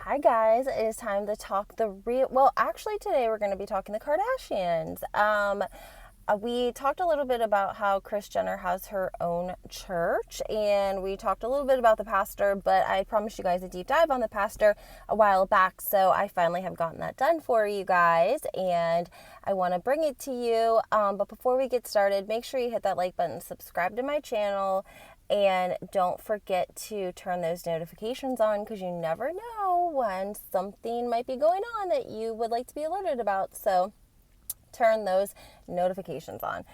Hi guys, it is time to talk actually today we're going to be talking the Kardashians. We talked a little bit about how Kris Jenner has her own church, and we talked a little bit about the pastor, but I promised you guys a deep dive on the pastor a while back, so I finally have gotten that done for you guys, and I want to bring it to you. But before we get started, make sure you hit that like button, subscribe to my channel, and don't forget to turn those notifications on because you never know when something might be going on that you would like to be alerted about. So turn those notifications on.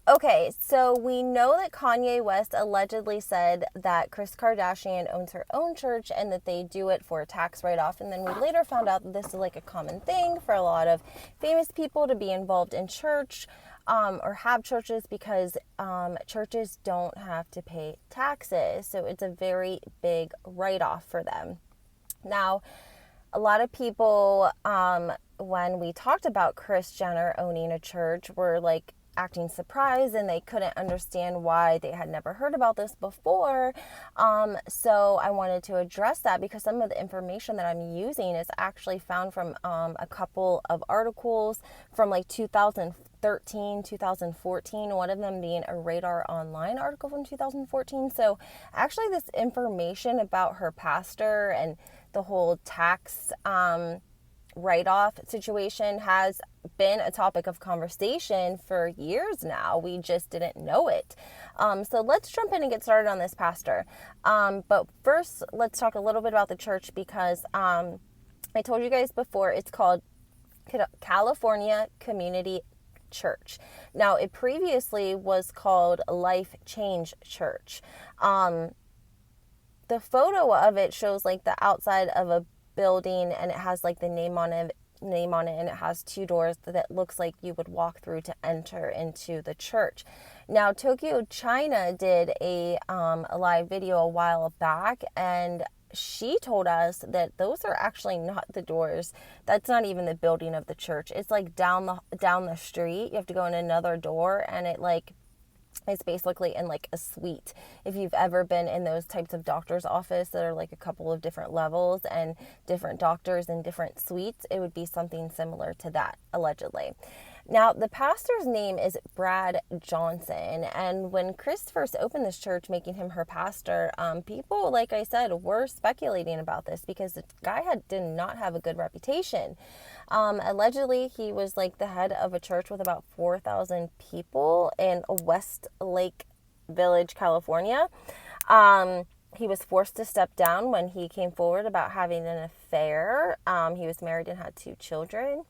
Okay, so we know that Kanye West allegedly said that Kris Kardashian owns her own church and that they do it for a tax write-off. And then we later found out that this is like a common thing for a lot of famous people to be involved in church or have churches because churches don't have to pay taxes. So it's a very big write-off for them. Now, a lot of people, when we talked about Kris Jenner owning a church, were like acting surprised and they couldn't understand why they had never heard about this before. So I wanted to address that because some of the information that I'm using is actually found from a couple of articles from like 2013, 2014, one of them being a Radar Online article from 2014. So actually this information about her pastor and the whole tax write-off situation has been a topic of conversation for years now. We just didn't know it. So let's jump in and get started on this pastor. But first, let's talk a little bit about the church because I told you guys before it's called California Community Church. Now, it previously was called Life Change Church. The photo of it shows like the outside of a building and it has like the name on it and it has two doors that looks like you would walk through to enter into the church. Now, Tokyo China did a live video a while back and she told us that those are actually not the doors. That's not even the building of the church. It's like down the street. You have to go in another door and it's basically in like a suite. If you've ever been in those types of doctor's office that are like a couple of different levels and different doctors in different suites, it would be something similar to that, allegedly. Now, the pastor's name is Brad Johnson, and when Kris first opened this church, making him her pastor, people, like I said, were speculating about this because the guy did not have a good reputation. Allegedly, he was like the head of a church with about 4,000 people in Westlake Village, California. He was forced to step down when he came forward about having an affair. He was married and had 2 children.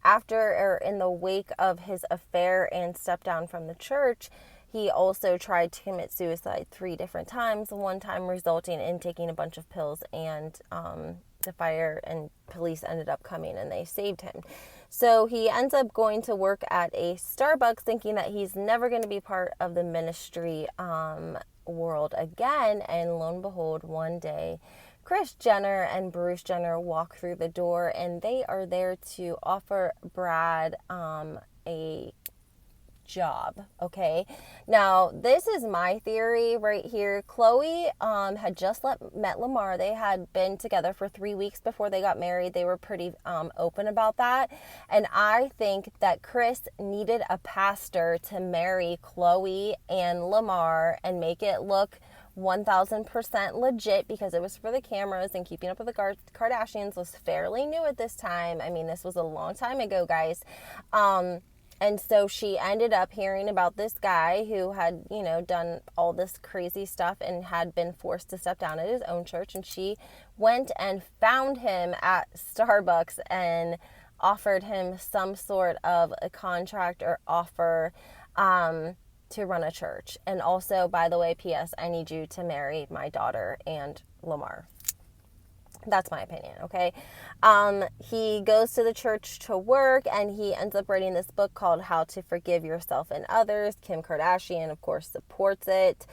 After or in the wake of his affair and step down from the church, he also tried to commit suicide 3 different times, one time resulting in taking a bunch of pills and the fire and police ended up coming and they saved him. So he ends up going to work at a Starbucks thinking that he's never going to be part of the ministry world again. And lo and behold, one day, Kris Jenner and Bruce Jenner walk through the door and they are there to offer Brad a job. Okay, now this is my theory right here. Khloe had just met Lamar. They had been together for 3 weeks before they got married. They were pretty open about that, and I think that Kris needed a pastor to marry Khloe and Lamar and make it look 1000% legit because it was for the cameras, and Keeping Up with the Kardashians was fairly new at this time. I mean, this was a long time ago, guys. And so she ended up hearing about this guy who had, done all this crazy stuff and had been forced to step down at his own church. And she went and found him at Starbucks and offered him some sort of a contract or offer to run a church. And also, by the way, P.S., I need you to marry my daughter and Lamar. That's my opinion, okay? He goes to the church to work, and he ends up writing this book called How to Forgive Yourself and Others. Kim Kardashian, of course, supports it.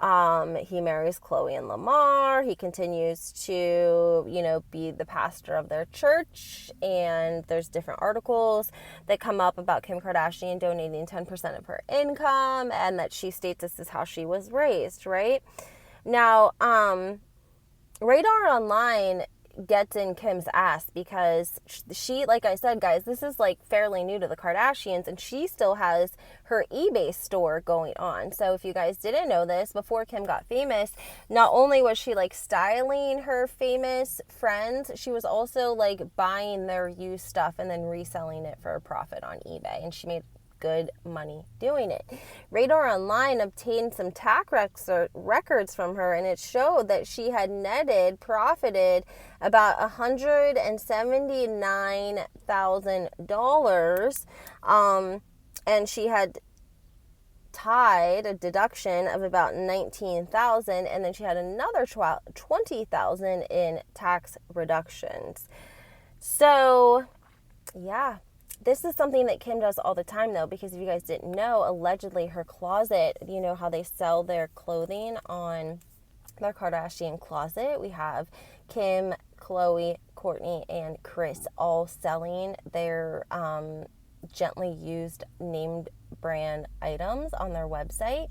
He marries Khloe&Lamar. He continues to, be the pastor of their church. And there's different articles that come up about Kim Kardashian donating 10% of her income and that she states this is how she was raised, right? Now, Radar Online gets in Kim's ass because she, like I said, guys, this is like fairly new to the Kardashians, and she still has her eBay store going on. So if you guys didn't know this, before Kim got famous, not only was she like styling her famous friends, she was also like buying their used stuff and then reselling it for a profit on eBay, and she made good money doing it. Radar Online obtained some tax records from her, and it showed that she had profited about $179,000, and she had tied a deduction of about $19,000, and then she had another $20,000 in tax reductions. So, yeah. This is something that Kim does all the time, though, because if you guys didn't know, allegedly her closet, you know how they sell their clothing on their Kardashian closet? We have Kim, Khloe, Kourtney, and KRIS all selling their gently used named brand items on their website.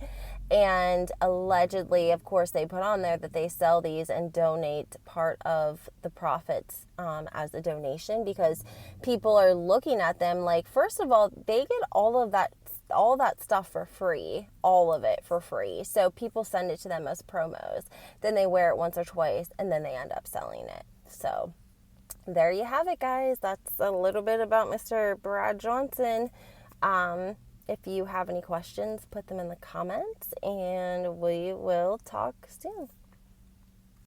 And allegedly, of course, they put on there that they sell these and donate part of the profits as a donation, because people are looking at them like, first of all, they get all that stuff for free, all of it for free. So people send it to them as promos. Then they wear it once or twice, and then they end up selling it. So there you have it, guys. That's a little bit about Mr. Brad Johnson. If you have any questions, put them in the comments, and we will talk soon.